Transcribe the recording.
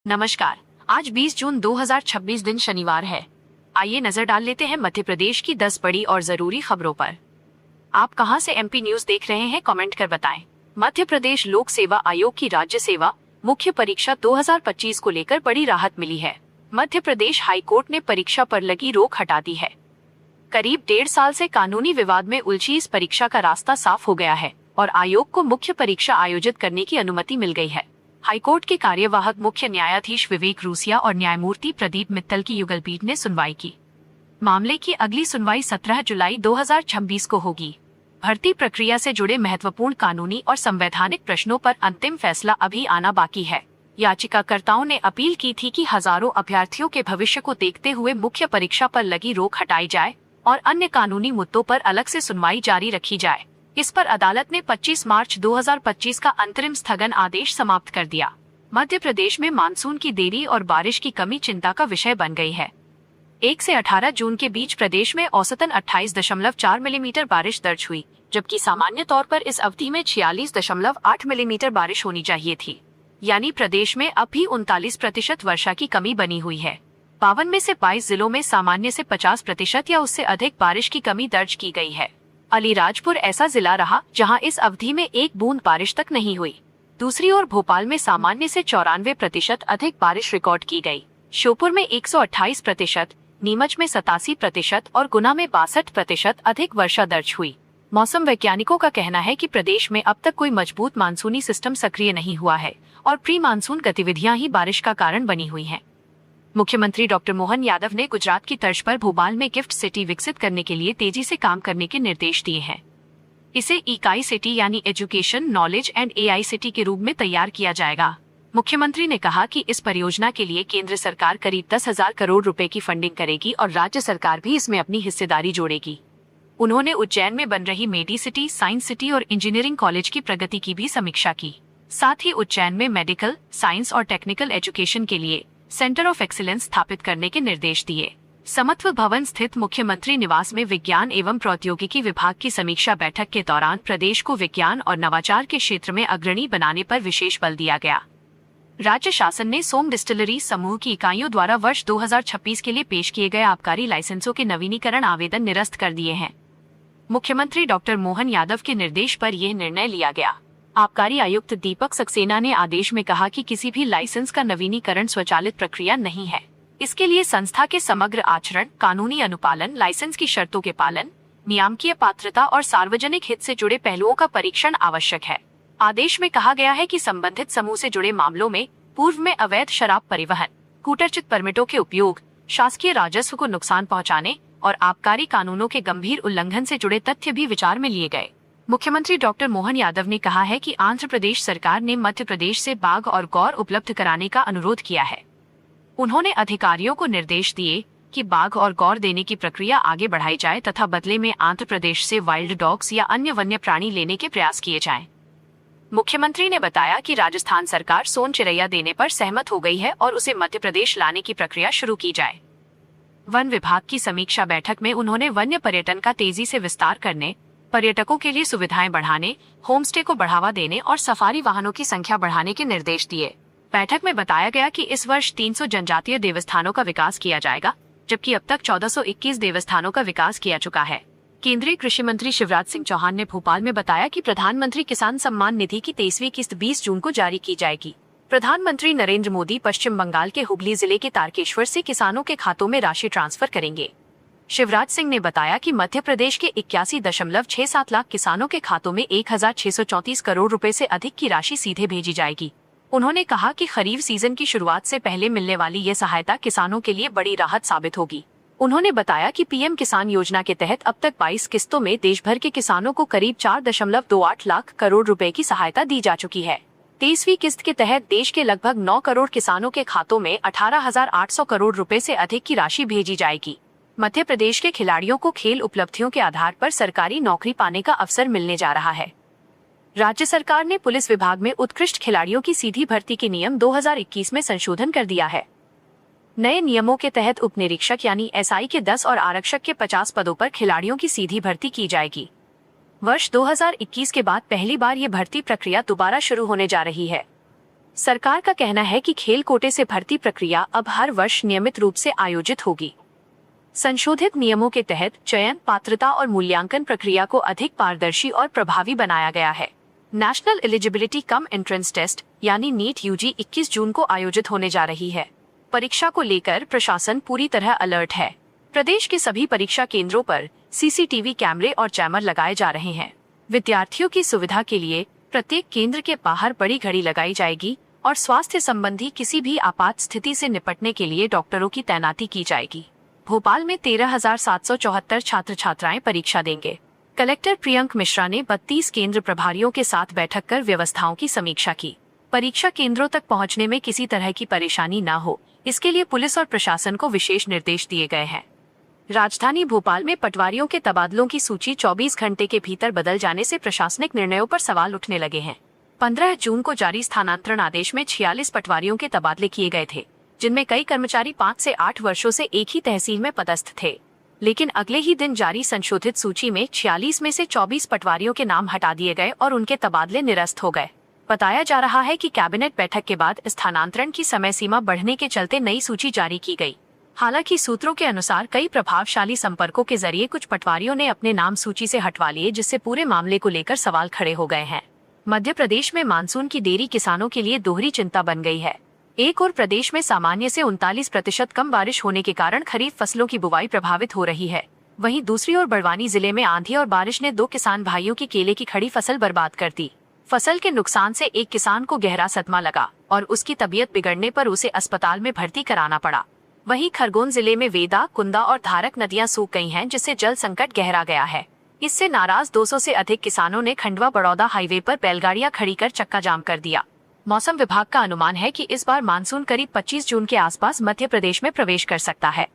नमस्कार। आज 20 जून 2026 दिन शनिवार है। आइए नजर डाल लेते हैं मध्य प्रदेश की 10 बड़ी और जरूरी खबरों पर। आप कहां से एमपी न्यूज देख रहे हैं, कमेंट कर बताएं। मध्य प्रदेश लोक सेवा आयोग की राज्य सेवा मुख्य परीक्षा 2025 को लेकर बड़ी राहत मिली है। मध्य प्रदेश हाईकोर्ट ने परीक्षा पर लगी रोक हटा दी है। करीब 1.5 साल से कानूनी विवाद में उलझी इस परीक्षा का रास्ता साफ हो गया है और आयोग को मुख्य परीक्षा आयोजित करने की अनुमति मिल गई है। हाईकोर्ट के कार्यवाहक मुख्य न्यायाधीश विवेक रूसिया और न्यायमूर्ति प्रदीप मित्तल की युगलपीठ ने सुनवाई की। मामले की अगली सुनवाई 17 जुलाई 2026 को होगी। भर्ती प्रक्रिया से जुड़े महत्वपूर्ण कानूनी और संवैधानिक प्रश्नों पर अंतिम फैसला अभी आना बाकी है। याचिकाकर्ताओं ने अपील की थी कि हजारों अभ्यर्थियों के भविष्य को देखते हुए मुख्य परीक्षा पर लगी रोक हटाई जाए और अन्य कानूनी मुद्दों पर अलग से सुनवाई जारी रखी जाए। इस पर अदालत ने 25 मार्च 2025 का अंतरिम स्थगन आदेश समाप्त कर दिया। मध्य प्रदेश में मानसून की देरी और बारिश की कमी चिंता का विषय बन गई है। 1 से 18 जून के बीच प्रदेश में औसतन 28.4 मिलीमीटर बारिश दर्ज हुई, जबकि सामान्य तौर पर इस अवधि में 46.8 मिलीमीटर बारिश होनी चाहिए थी। यानी प्रदेश में अब भी 39% वर्षा की कमी बनी हुई है। 52 में से 22 जिलों में सामान्य से 50% या उससे अधिक बारिश की कमी दर्ज की गई है। अलीराजपुर ऐसा जिला रहा जहां इस अवधि में एक बूंद बारिश तक नहीं हुई। दूसरी ओर भोपाल में सामान्य से 94% अधिक बारिश रिकॉर्ड की गई। श्योपुर में 128%, नीमच में 87% और गुना में 62% अधिक वर्षा दर्ज हुई। मौसम वैज्ञानिकों का कहना है कि प्रदेश में अब तक कोई मजबूत मानसूनी सिस्टम सक्रिय नहीं हुआ है और प्री मानसून गतिविधियां ही बारिश का कारण बनी हुई हैं। मुख्यमंत्री डॉक्टर मोहन यादव ने गुजरात की तर्ज पर भोपाल में गिफ्ट सिटी विकसित करने के लिए तेजी से काम करने के निर्देश दिए हैं। इसे इकाई सिटी यानी education, knowledge and AI city के रूप में तैयार किया जाएगा। मुख्यमंत्री ने कहा कि इस परियोजना के लिए केंद्र सरकार करीब 10,000 करोड़ रुपए की फंडिंग करेगी और राज्य सरकार भी इसमें अपनी हिस्सेदारी जोड़ेगी। उन्होंने उज्जैन में बन रही मेडी सिटी, साइंस सिटी और इंजीनियरिंग कॉलेज की प्रगति की भी समीक्षा की। साथ ही उज्जैन में मेडिकल, साइंस और टेक्निकल एजुकेशन के लिए सेंटर ऑफ एक्सीलेंस स्थापित करने के निर्देश दिए। समत्व भवन स्थित मुख्यमंत्री निवास में विज्ञान एवं प्रौद्योगिकी विभाग की समीक्षा बैठक के दौरान प्रदेश को विज्ञान और नवाचार के क्षेत्र में अग्रणी बनाने पर विशेष बल दिया गया। राज्य शासन ने सोम डिस्टिलरी समूह की इकाइयों द्वारा वर्ष 2026 के लिए पेश किए गए आबकारी लाइसेंसों के नवीनीकरण आवेदन निरस्त कर दिए हैं। मुख्यमंत्री डॉक्टर मोहन यादव के निर्देश पर यह निर्णय लिया गया। आबकारी आयुक्त दीपक सक्सेना ने आदेश में कहा कि किसी भी लाइसेंस का नवीनीकरण स्वचालित प्रक्रिया नहीं है। इसके लिए संस्था के समग्र आचरण, कानूनी अनुपालन, लाइसेंस की शर्तों के पालन, नियामकीय पात्रता और सार्वजनिक हित से जुड़े पहलुओं का परीक्षण आवश्यक है। आदेश में कहा गया है कि संबंधित समूह से जुड़े मामलों में पूर्व में अवैध शराब परिवहन, कूटरचित परमिटों के उपयोग, शासकीय राजस्व को नुकसान पहुँचाने और आबकारी कानूनों के गंभीर उल्लंघन से जुड़े तथ्य भी विचार में लिए गए। मुख्यमंत्री डॉक्टर मोहन यादव ने कहा है कि आंध्र प्रदेश सरकार ने मध्य प्रदेश से बाघ और गौर उपलब्ध कराने का अनुरोध किया है। उन्होंने अधिकारियों को निर्देश दिए कि बाघ और गौर देने की प्रक्रिया आगे बढ़ाई जाए तथा बदले में आंध्र प्रदेश से वाइल्ड डॉग्स या अन्य वन्य प्राणी लेने के प्रयास किए जाएं। मुख्यमंत्री ने बताया कि राजस्थान सरकार सोन चिरैया देने पर सहमत हो गई है और उसे मध्य प्रदेश लाने की प्रक्रिया शुरू की जाए। वन विभाग की समीक्षा बैठक में उन्होंने वन्य पर्यटन का तेजी से विस्तार करने, पर्यटकों के लिए सुविधाएं बढ़ाने, होमस्टे को बढ़ावा देने और सफारी वाहनों की संख्या बढ़ाने के निर्देश दिए। बैठक में बताया गया कि इस वर्ष 300 जनजातीय देवस्थानों का विकास किया जाएगा, जबकि अब तक 1421 देवस्थानों का विकास किया चुका है। केंद्रीय कृषि मंत्री शिवराज सिंह चौहान ने भोपाल में बताया कि प्रधानमंत्री किसान सम्मान निधि की 23वीं किस्त 20 जून को जारी की जाएगी। प्रधानमंत्री नरेंद्र मोदी पश्चिम बंगाल के हुगली जिले के तारकेश्वर से किसानों के खातों में राशि ट्रांसफर करेंगे। शिवराज सिंह ने बताया कि मध्य प्रदेश के 81.67 लाख किसानों के खातों में 1,634 करोड़ रुपए से अधिक की राशि सीधे भेजी जाएगी। उन्होंने कहा कि खरीफ सीजन की शुरुआत से पहले मिलने वाली ये सहायता किसानों के लिए बड़ी राहत साबित होगी। उन्होंने बताया कि पीएम किसान योजना के तहत अब तक 22 किस्तों में देश भर के किसानों को करीब 4.28 लाख करोड़ रुपए की सहायता दी जा चुकी है। 23वीं किस्त के तहत देश के लगभग 9 करोड़ किसानों के खातों में 18,800 करोड़ रुपए से अधिक की राशि भेजी जाएगी। मध्य प्रदेश के खिलाड़ियों को खेल उपलब्धियों के आधार पर सरकारी नौकरी पाने का अवसर मिलने जा रहा है। राज्य सरकार ने पुलिस विभाग में उत्कृष्ट खिलाड़ियों की सीधी भर्ती के नियम 2021 में संशोधन कर दिया है। नए नियमों के तहत उप निरीक्षक यानी एसआई के 10 और आरक्षक के 50 पदों पर खिलाड़ियों की सीधी भर्ती की जाएगी। वर्ष 2021 के बाद पहली बार ये भर्ती प्रक्रिया दोबारा शुरू होने जा रही है। सरकार का कहना है कि खेल कोटे से भर्ती प्रक्रिया अब हर वर्ष नियमित रूप से आयोजित होगी। संशोधित नियमों के तहत चयन, पात्रता और मूल्यांकन प्रक्रिया को अधिक पारदर्शी और प्रभावी बनाया गया है। National eligibility cum entrance test यानी नीट यूजी 21 जून को आयोजित होने जा रही है। परीक्षा को लेकर प्रशासन पूरी तरह अलर्ट है। प्रदेश के सभी परीक्षा केंद्रों पर सीसीटीवी कैमरे और जैमर लगाए जा रहे हैं। विद्यार्थियों की सुविधा के लिए प्रत्येक केंद्र के बाहर बड़ी घड़ी लगाई जाएगी और स्वास्थ्य संबंधी किसी भी आपात स्थिति से निपटने के लिए डॉक्टरों की तैनाती की जाएगी। भोपाल में 13,774 छात्र छात्राएं परीक्षा देंगे। कलेक्टर प्रियंक मिश्रा ने 32 केंद्र प्रभारियों के साथ बैठक कर व्यवस्थाओं की समीक्षा की। परीक्षा केंद्रों तक पहुंचने में किसी तरह की परेशानी न हो, इसके लिए पुलिस और प्रशासन को विशेष निर्देश दिए गए हैं। राजधानी भोपाल में पटवारियों के तबादलों की सूची 24 घंटे के भीतर बदल जाने से प्रशासनिक निर्णयों पर सवाल उठने लगे हैं। 15 जून को जारी स्थानांतरण आदेश में 46 पटवारियों के तबादले किए गए थे, जिनमें कई कर्मचारी 5 से 8 वर्षों से एक ही तहसील में पदस्थ थे। लेकिन अगले ही दिन जारी संशोधित सूची में 46 में से 24 पटवारियों के नाम हटा दिए गए और उनके तबादले निरस्त हो गए। बताया जा रहा है कि कैबिनेट बैठक के बाद स्थानांतरण की समय सीमा बढ़ने के चलते नई सूची जारी की गई। हालांकि सूत्रों के अनुसार कई प्रभावशाली संपर्कों के जरिए कुछ पटवारियों ने अपने नाम सूची से हटवा लिए, जिससे पूरे मामले को लेकर सवाल खड़े हो गए हैं। मध्य प्रदेश में मानसून की देरी किसानों के लिए दोहरी चिंता बन गई है। एक और प्रदेश में सामान्य से 39% कम बारिश होने के कारण खरीफ फसलों की बुवाई प्रभावित हो रही है। वहीं दूसरी ओर बड़वानी जिले में आंधी और बारिश ने 2 किसान भाइयों की केले की खड़ी फसल बर्बाद कर दी। फसल के नुकसान से एक किसान को गहरा सदमा लगा और उसकी तबीयत बिगड़ने पर उसे अस्पताल में भर्ती कराना पड़ा। वहीं खरगोन जिले में वेदा, कुंदा और धारक नदियां सूख गई हैं, जिससे जल संकट गहरा गया है। इससे नाराज 200 से अधिक किसानों ने खंडवा बड़ौदा हाईवे पर बैलगाड़ियां खड़ी कर चक्का जाम कर दिया। मौसम विभाग का अनुमान है कि इस बार मानसून करीब 25 जून के आसपास मध्य प्रदेश में प्रवेश कर सकता है।